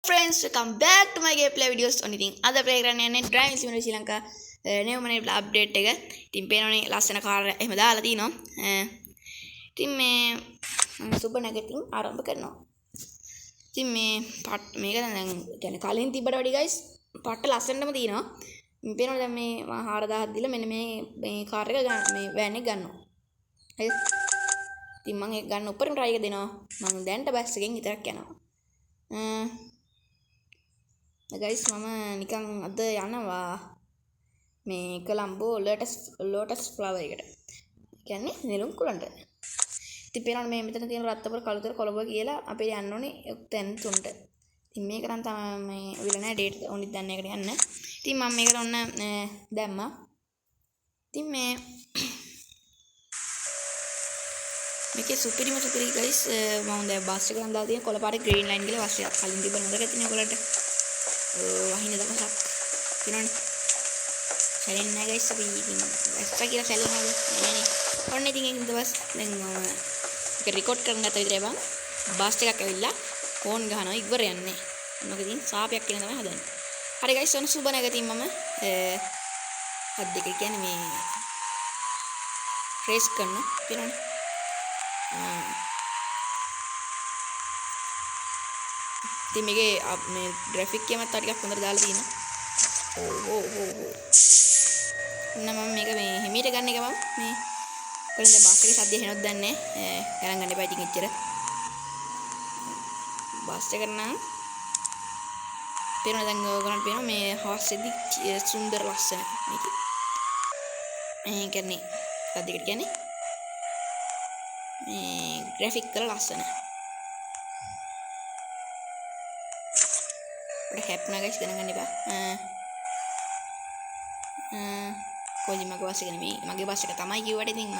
Friends, welcome back to my gameplay videos on ඉතින් අද play කරන්න යන්නේ Driving Simulator ශ්‍රී ලංකා new money update එක. ඉතින් පේනවනේ ලස්සන කාර් එහෙම දාලා තිනවා. ඉතින් මේ සුබ නැගිටින් ආරම්භ කරනවා. ඉතින් මේ මේක දැන් කියන්නේ කලින් තිබ්බට වඩා guys පට්ට ලස්සනටම තිනවා. මේ පේනවනේ දැන් මේ 4000ක් දීලා මෙන්න මේ කාර් එක ගන්න මේ වෑන් එක ගන්නවා. හරිද? ඉතින් මම ඒක ගන්න උඩරින් try එක දෙනවා. මම දැන්ට බස් එකෙන් විතරක් යනවා. guys මම නිකන් අද යනවා මේ කොළඹෝ lotus flower එකට. කියන්නේ නෙළුම් කුලන්ට. ඉතින් පේනවනේ මේ මෙතන තියෙන රත්තරන් කළුතර කොළඹ කියලා අපි යන්න ඕනේ තැන් තුනට. ඉතින් මේක නම් තමයි මේ විල නැහැ ඩේට් ඕනිත් දන්නේ එකට යන්න. ඉතින් මම මේකට ඔන්න දැම්මා. ඉතින් මේකේ සුපිරි guys මම දැන් බස් එක ගන්න දාලා තියෙන කොළපාරේ green line කියලා බස් එක කලින් තිබ්බ නේද කතිනේ ඔයගලන්ට. වහින දවසක් තියෙනවනේ. සැලෙන්නේ නැහැ guys අපි ඉතින් ඇස්සා කියලා සැලෙනවද නෑනේ. ඔන්න ඉතින් ඒක දවස් දැන් මම ඒක රෙකෝඩ් කරන් ගත්ත විතරයි බං. බස් එකක් ඇවිල්ලා ෆෝන් ගහනවා ඉවර යන්නේ. මොකද ඉතින් සාපයක් කියන තමයි හදන්නේ. හරි guys ඔන්න සුබ නැගතින් මම අත් දෙක කියන්නේ මේ රේස් කරනවා කියනවනේ. ඉතින් මේකේ මේ ග්‍රැෆික් එකම ටිකක් හොඳට දාලා තියෙනවා. මම මේක මේ හිමීට ගන්න එක මම මේ කොහෙන්ද බස් එකේ සද්දය හෙනොත් දන්නේ ගණන් ගන්න එපා ඉතින් එච්චර. බස් එක නම් පේනවා දැන් ඔයගොල්ලන්ට පේනවා මේ හවස්සේදී සුන්දර ලස්සන මේක. මේ කියන්නේ සද්දයකට කියන්නේ මේ ග්‍රැෆික් කරලා ලස්සන. udah happy guys gana gani ba කොයි මගේ බස් එක නෙමෙයි මගේ බස් එක තමයි කිව්වට ඉතින් මම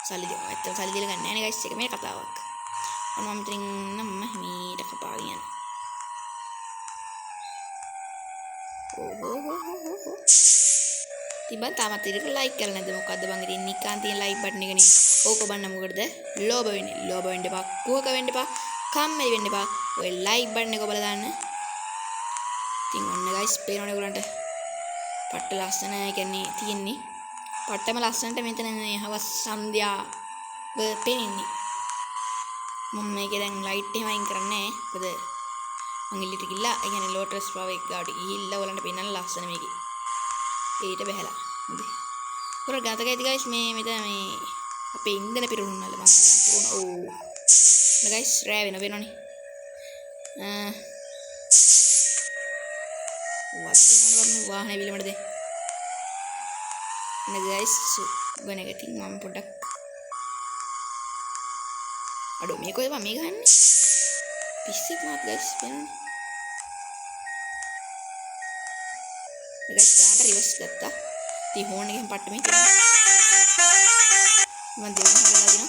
සල්ලි දෙනවා ඇත්තට සල්ලි දීලා ගන්න නැහැ නේ guys එක මේ කතාවක් මම මෙතනින් නම් මීට කපාගෙන යනවා තිබන් තාමත් ඉතින් ලයික් කරලා නැද්ද මොකද්ද බං ඉතින් නිකාන් තියෙන ලයික් බටන් එක නේ ඕක බන්න මොකටද ලෝභ වෙන්න එපා කුහක වෙන්න එපා කම්මැලි වෙන්න එපා ඔය ලයික් බටන් එක ඔබලා දාන්න ඉතින් ඔන්න guys පේනවනේ ඔයගලන්ට පට්ට ලස්සන කියන්නේ තියෙන්නේ පට්ටම ලස්සනට මෙතන මේ හවස් සන්ධ්‍යාව පේන්නේ මම මේකේ දැන් ලයිට් එහෙම අයින් කරන්නේ නැහැ මොකද මං ඉල්ලිට ගිහලා ඒ කියන්නේ lotus flower එක ගාවට ගිහිල්ලා ඔයගලන්ට පේනන ලස්සන මේකේ ඊට බහැලා හොඳයි පොර ගාතක ඇති guys මේ මෙතන මේ අපේ ඉන්ධන පිරුණාල මම ඕ guys රෑ වෙනවනේ वाहन बिल दे guys गणगति मम प्रोडक्ट अडो मे कोई मे गन पिस्से मत guys guys गांट रिवर्स करता ती होने के पट्ट में मन देवन हला दिना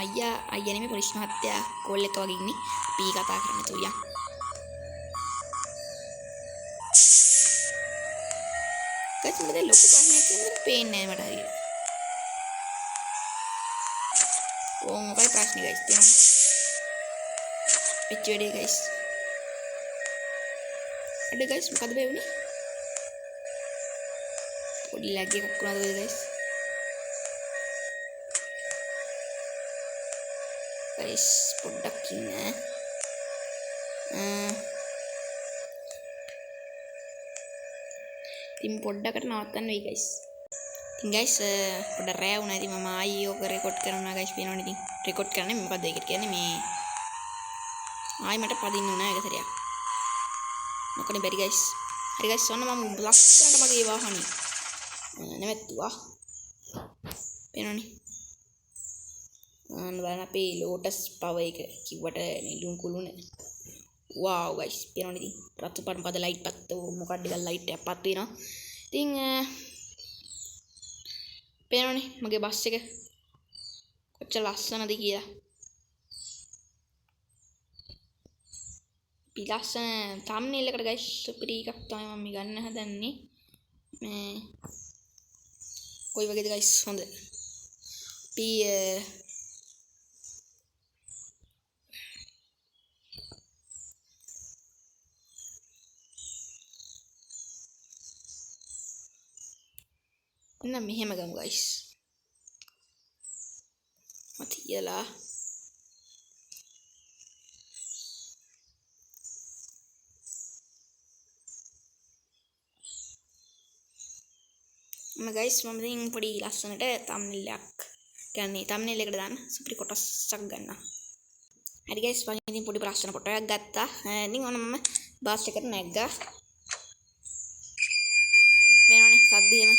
අයියා නෙමෙයි පොලිස් මහත්තයා කෝල් එක වගේ ඉන්නේ අපි කතා කරන්න තුයියා guys මට ලොකු ප්‍රශ්නයක් තියෙනවා පේන්නේ නැහැ මට හරියට මොකයි ප්‍රශ්නේ guys තියෙනවා පිච් වැඩේ guys අද guys මොකද වෙන්නේ පොඩි ලැග් එකක් වුණාද guys guys පොඩ්ඩක් ඉන්න ඉතින් පොඩ්ඩකට නවත්තන්න වෙයි guys ඉතින් guys පොඩ්ඩක් රෑ වුණා ඉතින් මම ආයි ඕක රෙකෝඩ් කරනවා guys පේනවනේ ඉතින් රෙකෝඩ් කරන්නේ මොකද්ද ඒකට කියන්නේ මේ ආයි මට පදින්න උනා එක සැරයක් මොකනේ බැරි guys හරි guys ඔන්න මම ලස්සනට මගේ වාහනේ නැවැත්තුවා පේනවනේ බලන්න අපේ lotus power එක කිව්වට නෙළුම් කුළුන wow guys පේනවනේ ඉතින් රතු පාට මොකද ලයිට් පත්ත මොකක්ද ගල් ලයිට් එකක් පත් වෙනවා ඉතින් පේනවනේ මගේ බස් එක කොච්චර ලස්සනද කියලා පිලස්සන thumbnail එකට guys සුපිරි එකක් තමයි මම ගන්න හදන්නේ මේ කොයි වගේද guys හොඳ අපි එන්න මෙහෙම ගමු guys. මත කියලා guys මම දැන් පොඩි ලස්සනට thumbnail එකක් කියන්නේ thumbnail එකට දාන්න සුපිරි කොටසක් ගන්නවා. හරි guys මම ඉතින් පොඩි ලස්සන ෆොටෝ එකක් ගත්තා. ඉතින් ඔන්න මම බස් එකට නැග්ගා. මේනෝනේ සද්ද එහෙම.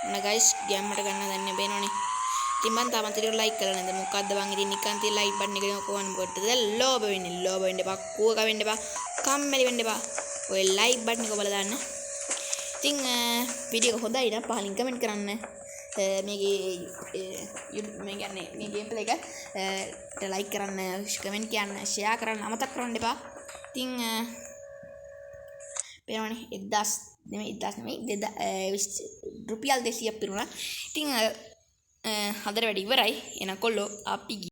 ඔන්න guys ගෑම්මට ගන්න දැන් බේනෝනේ. ඉතින් මම තාමත් ඉතින් ලයික් කරලා නැද්ද? මොකද්ද බං ඉතින් නිකන් තිය ලයික් බටන් එක කොහොමද කොටද? ලෝභ වෙන්න එපා. කූක වෙන්න එපා. කම්මැලි වෙන්න එපා. ඔය ලයික් බටන් එක ඔබලා දාන්න. ඉතින් වීඩියෝ එක හොඳයි නම් පහලින් කමෙන්ට් කරන්න. මේ කියන්නේ මේ ගේම් ප්ලේ එක ලයික් කරන්න, කමෙන්ට් කියන්න, ෂෙයා කරන්න අමතක කරන්න එපා. ඉතින් පේනවනේ 1000 නෙමෙයි රුපියල් 200ක් පිරුණා. ඉතින් හදර වැඩි ඉවරයි. එහෙනම් කොල්ලෝ අපි